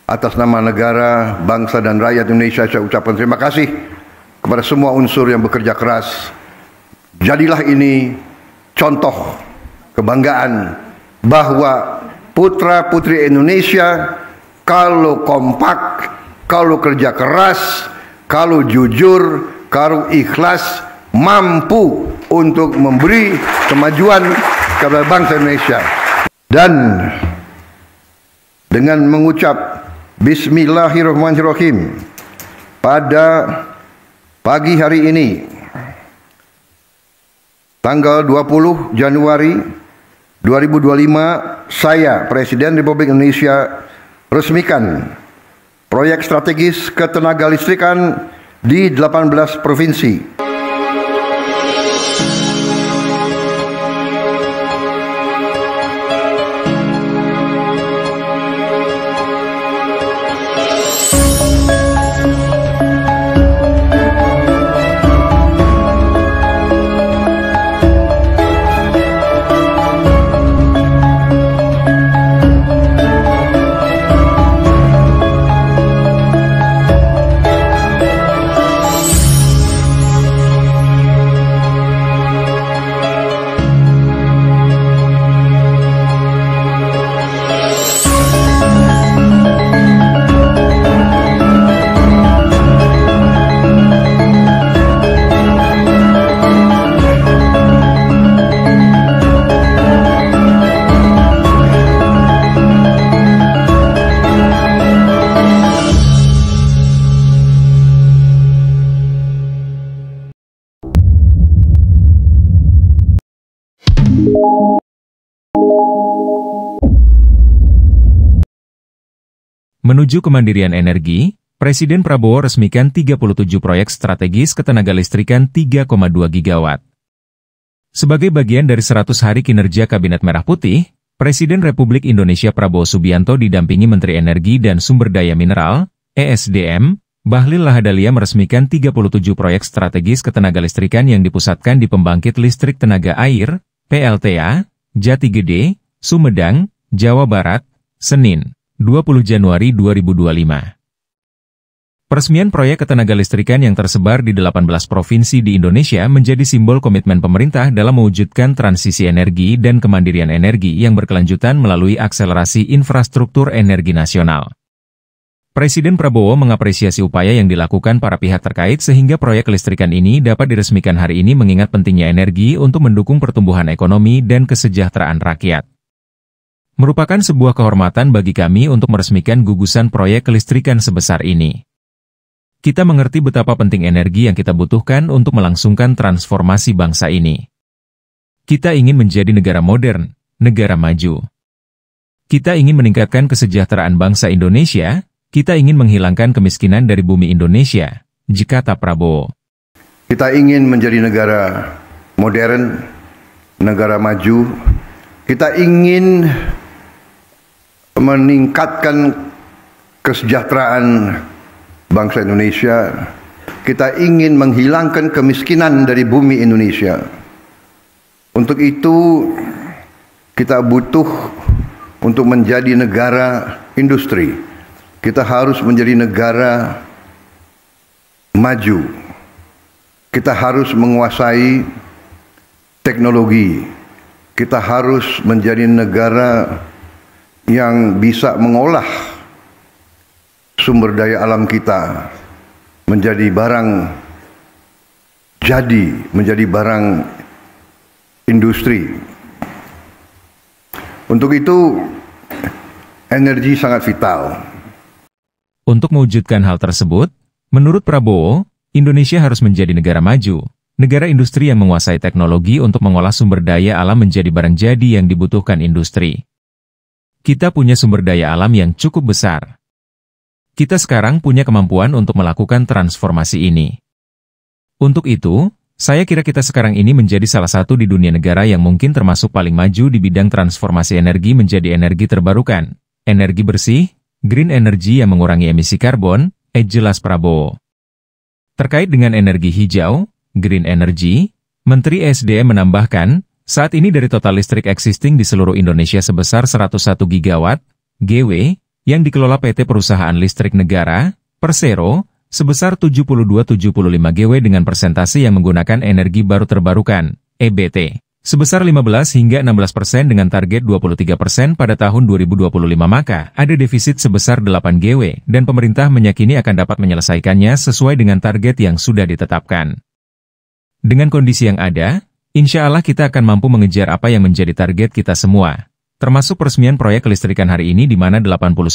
atas nama negara, bangsa dan rakyat Indonesia saya ucapkan terima kasih kepada semua unsur yang bekerja keras. Jadilah ini contoh kebanggaan bahwa putra-putri Indonesia kalau kompak, kalau kerja keras, kalau jujur, kalau ikhlas, mampu untuk memberi kemajuan kepada bangsa Indonesia. Dan dengan mengucap Bismillahirrahmanirrahim pada pagi hari ini, tanggal 20 Januari 2025, saya, Presiden Republik Indonesia, resmikan proyek strategis ketenagalistrikan di 18 provinsi. Menuju kemandirian energi, Presiden Prabowo resmikan 37 proyek strategis ketenagalistrikan 3,2 gigawatt. Sebagai bagian dari 100 hari kinerja Kabinet Merah Putih, Presiden Republik Indonesia Prabowo Subianto didampingi Menteri Energi dan Sumber Daya Mineral, ESDM, Bahlil Lahadalia meresmikan 37 proyek strategis ketenagalistrikan yang dipusatkan di pembangkit listrik tenaga air, PLTA, Jati Gede, Sumedang, Jawa Barat, Senin, 20 Januari 2025. Peresmian proyek ketenagalistrikan yang tersebar di 18 provinsi di Indonesia menjadi simbol komitmen pemerintah dalam mewujudkan transisi energi dan kemandirian energi yang berkelanjutan melalui akselerasi infrastruktur energi nasional. Presiden Prabowo mengapresiasi upaya yang dilakukan para pihak terkait sehingga proyek kelistrikan ini dapat diresmikan hari ini mengingat pentingnya energi untuk mendukung pertumbuhan ekonomi dan kesejahteraan rakyat. Merupakan sebuah kehormatan bagi kami untuk meresmikan gugusan proyek kelistrikan sebesar ini. Kita mengerti betapa penting energi yang kita butuhkan untuk melangsungkan transformasi bangsa ini. Kita ingin menjadi negara modern, negara maju. Kita ingin meningkatkan kesejahteraan bangsa Indonesia, kita ingin menghilangkan kemiskinan dari bumi Indonesia, kata Prabowo. Kita ingin menjadi negara modern, negara maju. Kita ingin meningkatkan kesejahteraan bangsa Indonesia. Kita ingin menghilangkan kemiskinan dari bumi Indonesia. Untuk itu, kita butuh untuk menjadi negara industri. Kita harus menjadi negara maju. Kita harus menguasai teknologi. Kita harus menjadi negara yang bisa mengolah sumber daya alam kita menjadi barang jadi, menjadi barang industri. Untuk itu, energi sangat vital. Untuk mewujudkan hal tersebut, menurut Prabowo, Indonesia harus menjadi negara maju, negara industri yang menguasai teknologi untuk mengolah sumber daya alam menjadi barang jadi yang dibutuhkan industri. Kita punya sumber daya alam yang cukup besar. Kita sekarang punya kemampuan untuk melakukan transformasi ini. Untuk itu, saya kira kita sekarang ini menjadi salah satu di dunia negara yang mungkin termasuk paling maju di bidang transformasi energi menjadi energi terbarukan, energi bersih, green energy yang mengurangi emisi karbon, jelas Prabowo. Terkait dengan energi hijau, green energy, Menteri SDM menambahkan, saat ini dari total listrik existing di seluruh Indonesia sebesar 101 gigawatt, GW, yang dikelola PT Perusahaan Listrik Negara, Persero, sebesar 72,75 GW dengan persentase yang menggunakan energi baru terbarukan, EBT, sebesar 15 hingga 16% dengan target 23% pada tahun 2025, maka ada defisit sebesar 8 GW dan pemerintah meyakini akan dapat menyelesaikannya sesuai dengan target yang sudah ditetapkan. Dengan kondisi yang ada, insya Allah kita akan mampu mengejar apa yang menjadi target kita semua. Termasuk peresmian proyek kelistrikan hari ini di mana 89%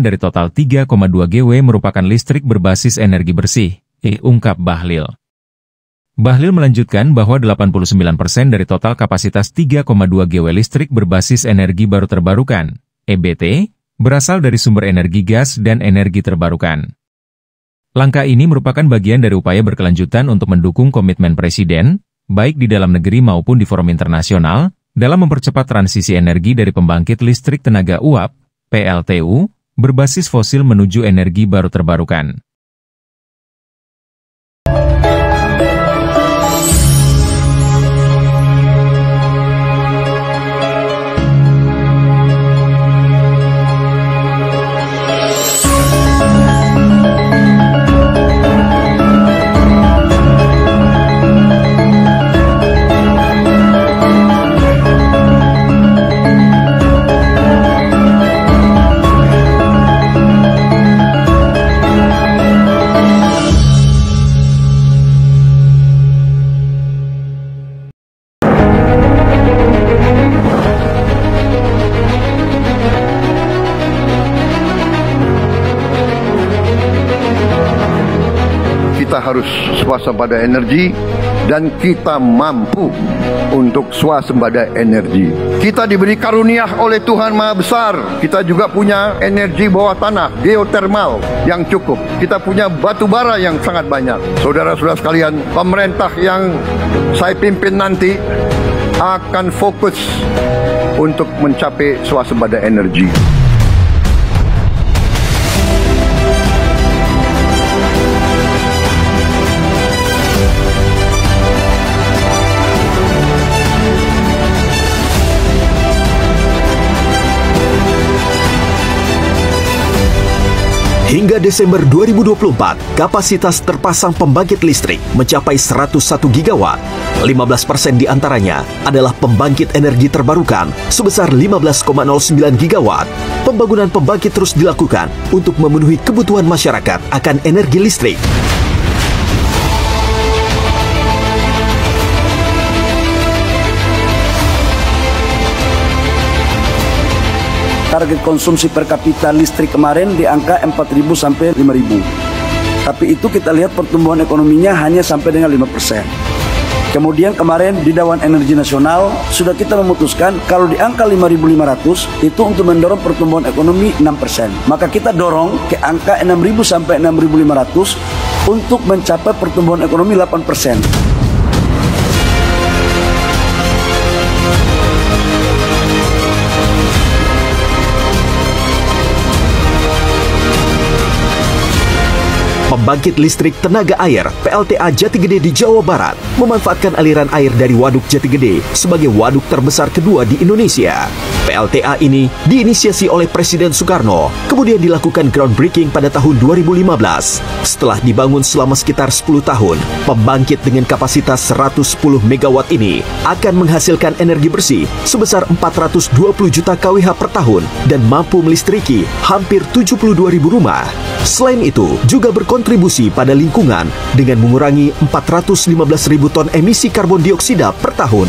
dari total 3,2 GW merupakan listrik berbasis energi bersih, ungkap Bahlil. Bahlil melanjutkan bahwa 89% dari total kapasitas 3,2 GW listrik berbasis energi baru terbarukan, EBT, berasal dari sumber energi gas dan energi terbarukan. Langkah ini merupakan bagian dari upaya berkelanjutan untuk mendukung komitmen Presiden, baik di dalam negeri maupun di forum internasional, dalam mempercepat transisi energi dari pembangkit listrik tenaga uap, PLTU, berbasis fosil menuju energi baru terbarukan. Kita harus swasembada energi dan kita mampu untuk swasembada energi. Kita diberi karunia oleh Tuhan Maha Besar. Kita juga punya energi bawah tanah, geotermal yang cukup. Kita punya batu bara yang sangat banyak. Saudara-saudara sekalian, pemerintah yang saya pimpin nanti akan fokus untuk mencapai swasembada energi. Hingga Desember 2024, kapasitas terpasang pembangkit listrik mencapai 101 gigawatt. 15% diantaranya adalah pembangkit energi terbarukan sebesar 15,09 gigawatt. Pembangunan pembangkit terus dilakukan untuk memenuhi kebutuhan masyarakat akan energi listrik. Target konsumsi per kapita listrik kemarin di angka 4.000 sampai 5.000. Tapi itu kita lihat pertumbuhan ekonominya hanya sampai dengan 5%. Kemudian kemarin di Dewan Energi Nasional sudah kita memutuskan kalau di angka 5.500 itu untuk mendorong pertumbuhan ekonomi 6%. Maka kita dorong ke angka 6.000 sampai 6.500 untuk mencapai pertumbuhan ekonomi 8%. Pembangkit listrik tenaga air PLTA Jatigede di Jawa Barat memanfaatkan aliran air dari Waduk Jatigede sebagai waduk terbesar kedua di Indonesia. PLTA ini diinisiasi oleh Presiden Soekarno, kemudian dilakukan groundbreaking pada tahun 2015. Setelah dibangun selama sekitar 10 tahun, pembangkit dengan kapasitas 110 MW ini akan menghasilkan energi bersih sebesar 420 juta kWh per tahun dan mampu melistriki hampir 72.000 rumah. Selain itu, juga berkontribusi pada lingkungan dengan mengurangi 415.000 ton emisi karbon dioksida per tahun.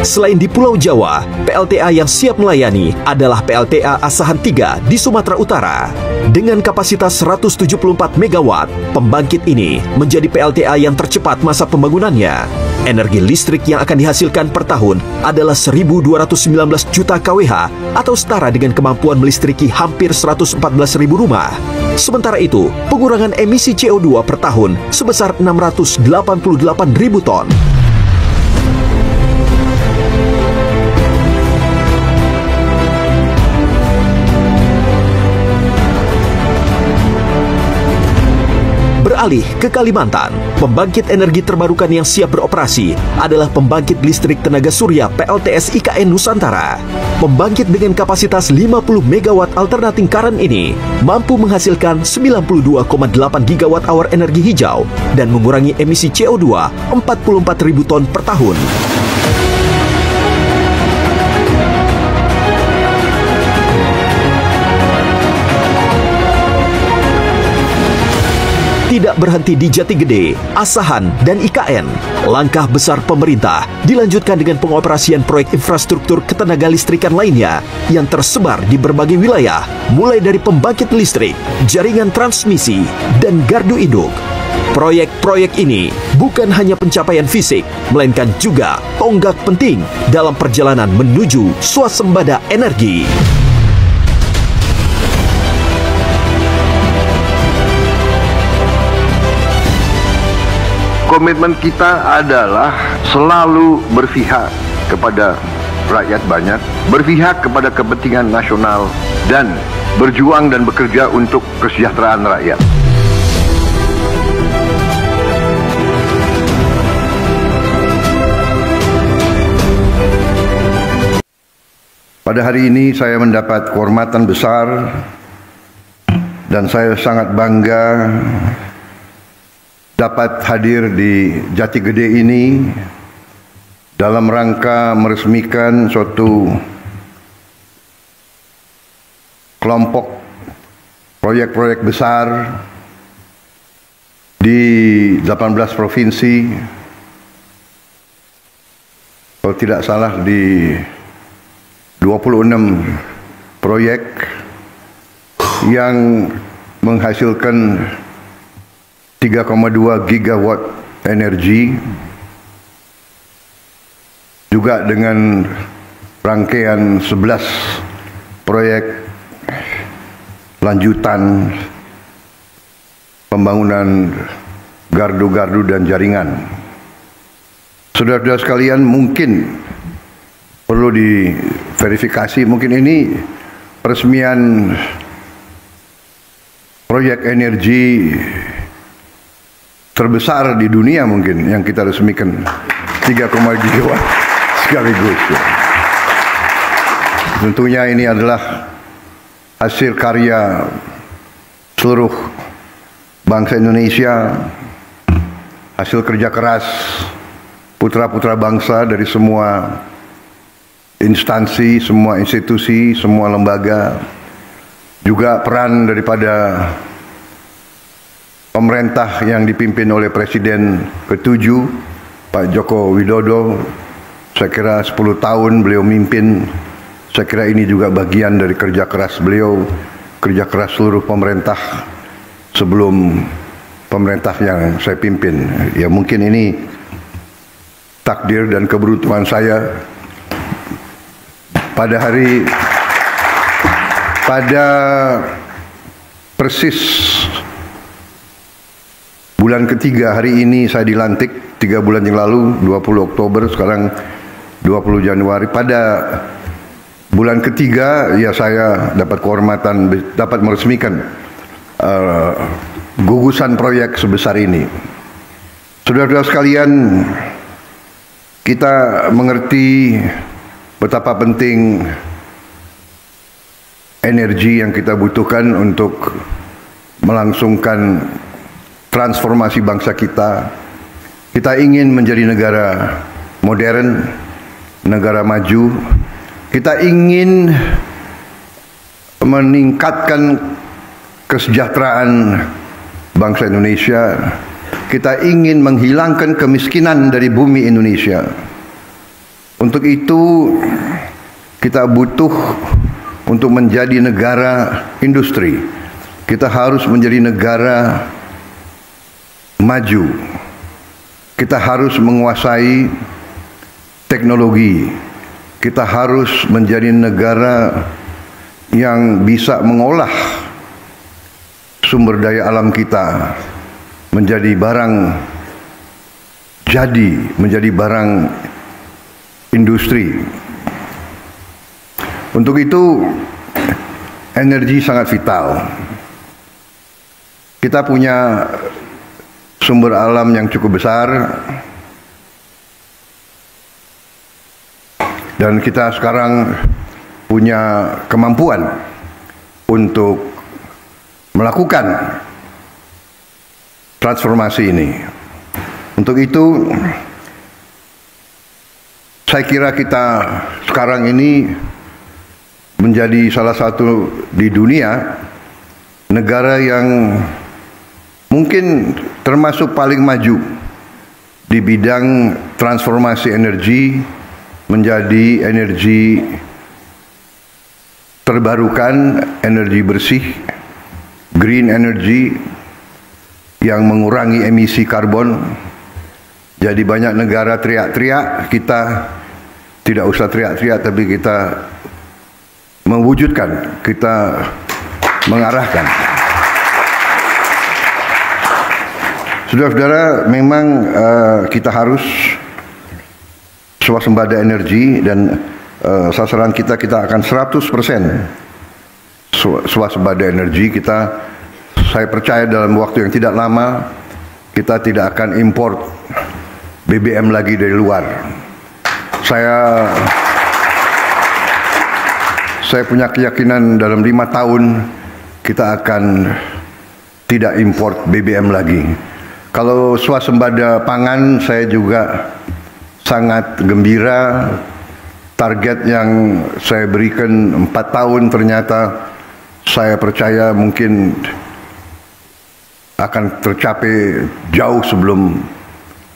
Selain di Pulau Jawa, PLTA yang siap melayani adalah PLTA Asahan 3 di Sumatera Utara. Dengan kapasitas 174 MW, pembangkit ini menjadi PLTA yang tercepat masa pembangunannya. Energi listrik yang akan dihasilkan per tahun adalah 1.219 juta kWh atau setara dengan kemampuan melistriki hampir 114.000 rumah. Sementara itu, pengurangan emisi CO2 per tahun sebesar 688.000 ton. Beralih ke Kalimantan, pembangkit energi terbarukan yang siap beroperasi adalah pembangkit listrik tenaga surya PLTS IKN Nusantara. Pembangkit dengan kapasitas 50 MW alternating current ini mampu menghasilkan 92,8 GWh energi hijau dan mengurangi emisi CO2 44.000 ton per tahun. Tidak berhenti di Jati Gede, Asahan, dan IKN, langkah besar pemerintah dilanjutkan dengan pengoperasian proyek infrastruktur ketenaga listrikan lainnya yang tersebar di berbagai wilayah, mulai dari pembangkit listrik, jaringan transmisi, dan gardu induk. Proyek-proyek ini bukan hanya pencapaian fisik, melainkan juga tonggak penting dalam perjalanan menuju swasembada energi. Komitmen kita adalah selalu berpihak kepada rakyat banyak, berpihak kepada kepentingan nasional, dan berjuang dan bekerja untuk kesejahteraan rakyat. Pada hari ini saya mendapat kehormatan besar dan saya sangat bangga dapat hadir di Jati Gede ini dalam rangka meresmikan suatu kelompok proyek-proyek besar di 18 provinsi, kalau tidak salah di 26 proyek yang menghasilkan 3,2 gigawatt energi, juga dengan rangkaian 11 proyek lanjutan pembangunan gardu-gardu dan jaringan. Saudara-saudara sekalian, mungkin perlu diverifikasi, mungkin ini peresmian proyek energi terbesar di dunia mungkin yang kita resmikan, 3,2 gigawatt sekaligus. Tentunya ini adalah hasil karya seluruh bangsa Indonesia, hasil kerja keras putra-putra bangsa dari semua instansi, semua institusi, semua lembaga, juga peran daripada pemerintah yang dipimpin oleh Presiden ke-7 Pak Joko Widodo. Saya kira 10 tahun beliau mimpin. Saya kira ini juga bagian dari kerja keras beliau, kerja keras seluruh pemerintah sebelum pemerintah yang saya pimpin. Ya mungkin ini takdir dan keberuntungan saya pada persis bulan ketiga hari ini saya dilantik, 3 bulan yang lalu, 20 Oktober, sekarang 20 Januari. Pada bulan ketiga ya saya dapat kehormatan, dapat meresmikan gugusan proyek sebesar ini. Saudara-saudara sekalian, kita mengerti betapa penting energi yang kita butuhkan untuk melangsungkan transformasi bangsa kita. Kita ingin menjadi negara modern, negara maju. Kita ingin meningkatkan kesejahteraan bangsa Indonesia. Kita ingin menghilangkan kemiskinan dari bumi Indonesia. Untuk itu kita butuh untuk menjadi negara industri. Kita harus menjadi negara maju. Kita harus menguasai teknologi. Kita harus menjadi negara yang bisa mengolah sumber daya alam kita menjadi barang jadi, menjadi barang industri. Untuk itu energi sangat vital. Kita punya sumber alam yang cukup besar, dan kita sekarang punya kemampuan untuk melakukan transformasi ini. Untuk itu, saya kira kita sekarang ini menjadi salah satu di dunia negara yang mungkin termasuk paling maju di bidang transformasi energi menjadi energi terbarukan, energi bersih, green energy yang mengurangi emisi karbon. Jadi banyak negara teriak-teriak, kita tidak usah teriak-teriak, tapi kita mewujudkan, kita mengarahkan. Saudara-saudara, memang kita harus swasembada energi, dan sasaran kita akan 100% swasembada energi. Saya percaya dalam waktu yang tidak lama kita tidak akan import BBM lagi dari luar. Saya punya keyakinan dalam 5 tahun kita akan tidak import BBM lagi. Kalau swasembada pangan, saya juga sangat gembira. Target yang saya berikan 4 tahun ternyata saya percaya mungkin akan tercapai jauh sebelum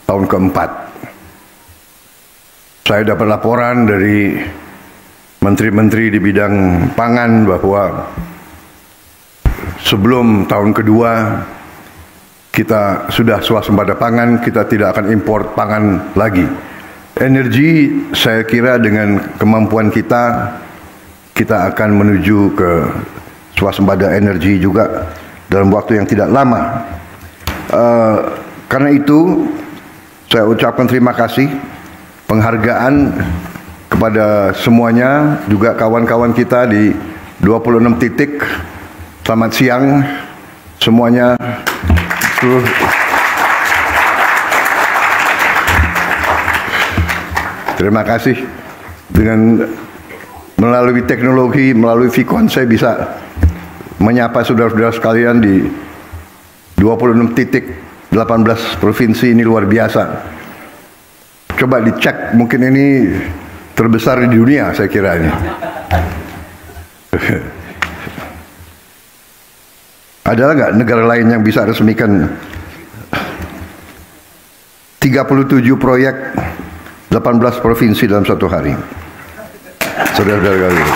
tahun keempat. Saya dapat laporan dari menteri-menteri di bidang pangan bahwa sebelum tahun kedua kita sudah swasembada pangan, kita tidak akan impor pangan lagi. Energi, saya kira dengan kemampuan kita akan menuju ke swasembada energi juga dalam waktu yang tidak lama. Karena itu, saya ucapkan terima kasih, penghargaan kepada semuanya, juga kawan-kawan kita di 26 titik. Selamat siang semuanya. Terima kasih. Dengan melalui teknologi, melalui Vicon, saya bisa menyapa saudara-saudara sekalian di 26 titik 18 provinsi. Ini luar biasa. Coba dicek, mungkin ini terbesar di dunia, saya kira ini. Ada nggak negara lain yang bisa resmikan 37 proyek 18 provinsi dalam satu hari? Saudara-saudara kalian,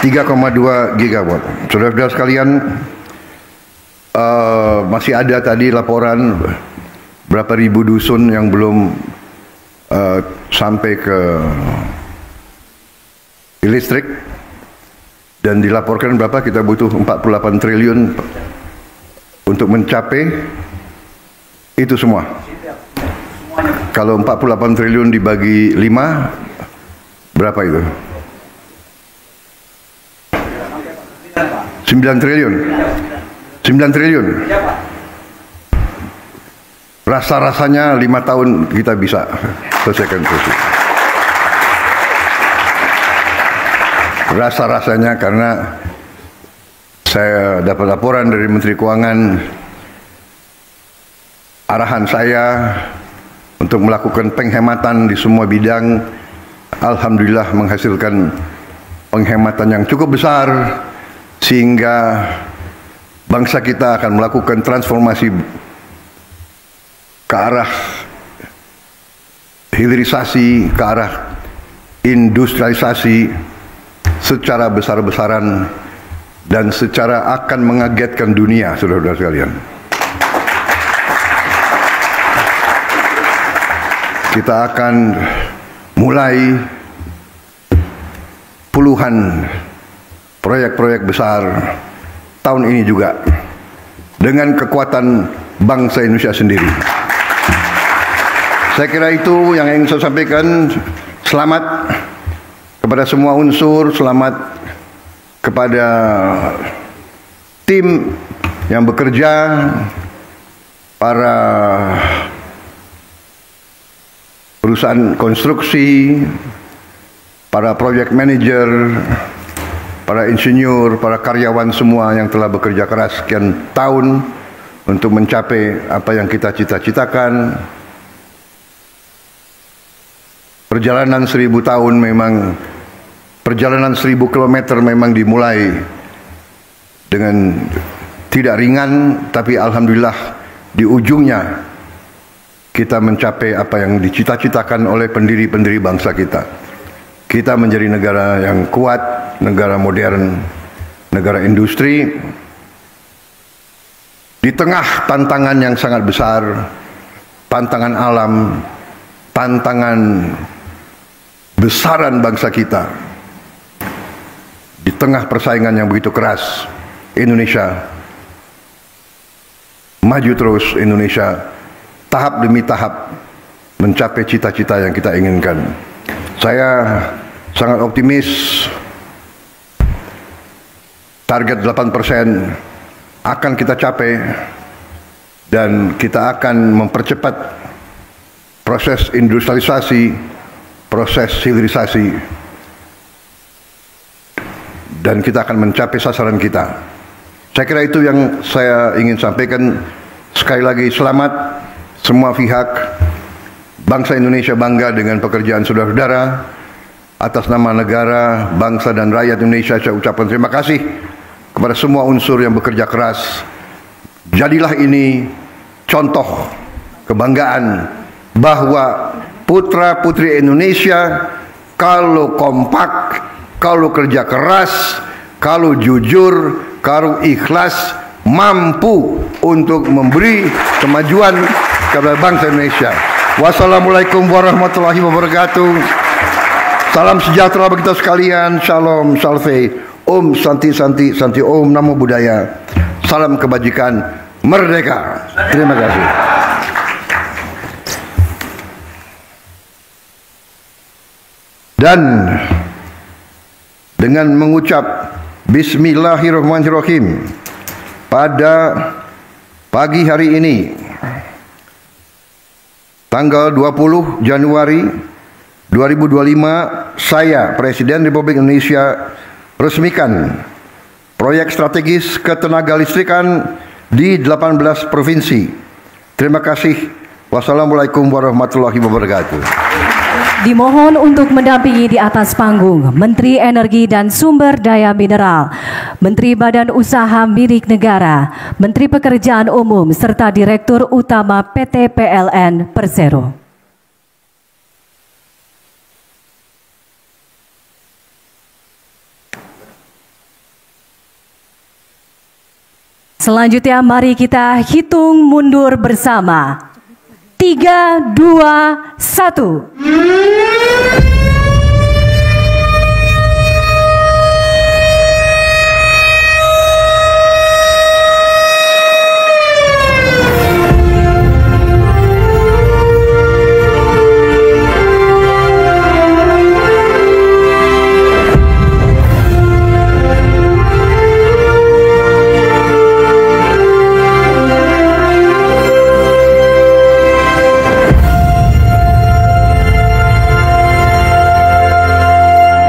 3,2 gigawatt. Saudara-saudara sekalian, masih ada tadi laporan berapa ribu dusun yang belum sampai ke listrik, dan dilaporkan berapa kita butuh 48 triliun untuk mencapai itu semua. Kalau 48 triliun dibagi 5, berapa itu? 9 triliun. 9 triliun. Rasa-rasanya 5 tahun kita bisa selesaikan itu. Rasa-rasanya, karena saya dapat laporan dari Menteri Keuangan, arahan saya untuk melakukan penghematan di semua bidang, alhamdulillah menghasilkan penghematan yang cukup besar, sehingga bangsa kita akan melakukan transformasi ke arah hilirisasi, ke arah industrialisasi secara besar-besaran dan secara akan mengagetkan dunia, saudara-saudara sekalian. Kita akan mulai puluhan proyek-proyek besar tahun ini juga dengan kekuatan bangsa Indonesia sendiri. Saya kira itu yang ingin saya sampaikan. Selamat kepada semua unsur, selamat kepada tim yang bekerja, para perusahaan konstruksi, para project manager, para insinyur, para karyawan semua yang telah bekerja keras sekian tahun untuk mencapai apa yang kita cita-citakan. Perjalanan 1000 tahun memang, perjalanan 1000 kilometer memang dimulai dengan tidak ringan, tapi alhamdulillah di ujungnya kita mencapai apa yang dicita-citakan oleh pendiri-pendiri bangsa kita. Kita menjadi negara yang kuat, negara modern, negara industri. Di tengah tantangan yang sangat besar, tantangan alam, tantangan besaran bangsa kita, di tengah persaingan yang begitu keras, Indonesia maju terus. Indonesia tahap demi tahap mencapai cita-cita yang kita inginkan. Saya sangat optimis target 8% akan kita capai, dan kita akan mempercepat proses industrialisasi, proses hilirisasi, dan kita akan mencapai sasaran kita. Saya kira itu yang saya ingin sampaikan. Sekali lagi selamat semua pihak. Bangsa Indonesia bangga dengan pekerjaan saudara-saudara. Atas nama negara, bangsa dan rakyat Indonesia, saya ucapkan terima kasih kepada semua unsur yang bekerja keras. Jadilah ini contoh kebanggaan bahwa putra-putri Indonesia kalau kompak, kalau kerja keras, kalau jujur, kalau ikhlas, mampu untuk memberi kemajuan kepada bangsa Indonesia. Wassalamualaikum warahmatullahi wabarakatuh. Salam sejahtera bagi kita sekalian. Shalom, salve, Om Santi Santi Santi Om, Namo Buddhaya. Salam kebajikan, merdeka. Terima kasih. Dan dengan mengucap Bismillahirrahmanirrahim, pada pagi hari ini, tanggal 20 Januari 2025, saya, Presiden Republik Indonesia, resmikan proyek strategis ketenagalistrikan di 18 provinsi. Terima kasih. Wassalamualaikum warahmatullahi wabarakatuh. Dimohon untuk mendampingi di atas panggung Menteri Energi dan Sumber Daya Mineral, Menteri Badan Usaha Milik Negara, Menteri Pekerjaan Umum, serta Direktur Utama PT PLN Persero. Selanjutnya mari kita hitung mundur bersama. 3, 2, 1.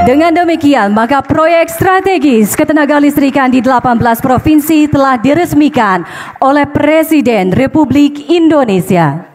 Dengan demikian, maka proyek strategis ketenagalistrikan di 18 provinsi telah diresmikan oleh Presiden Republik Indonesia.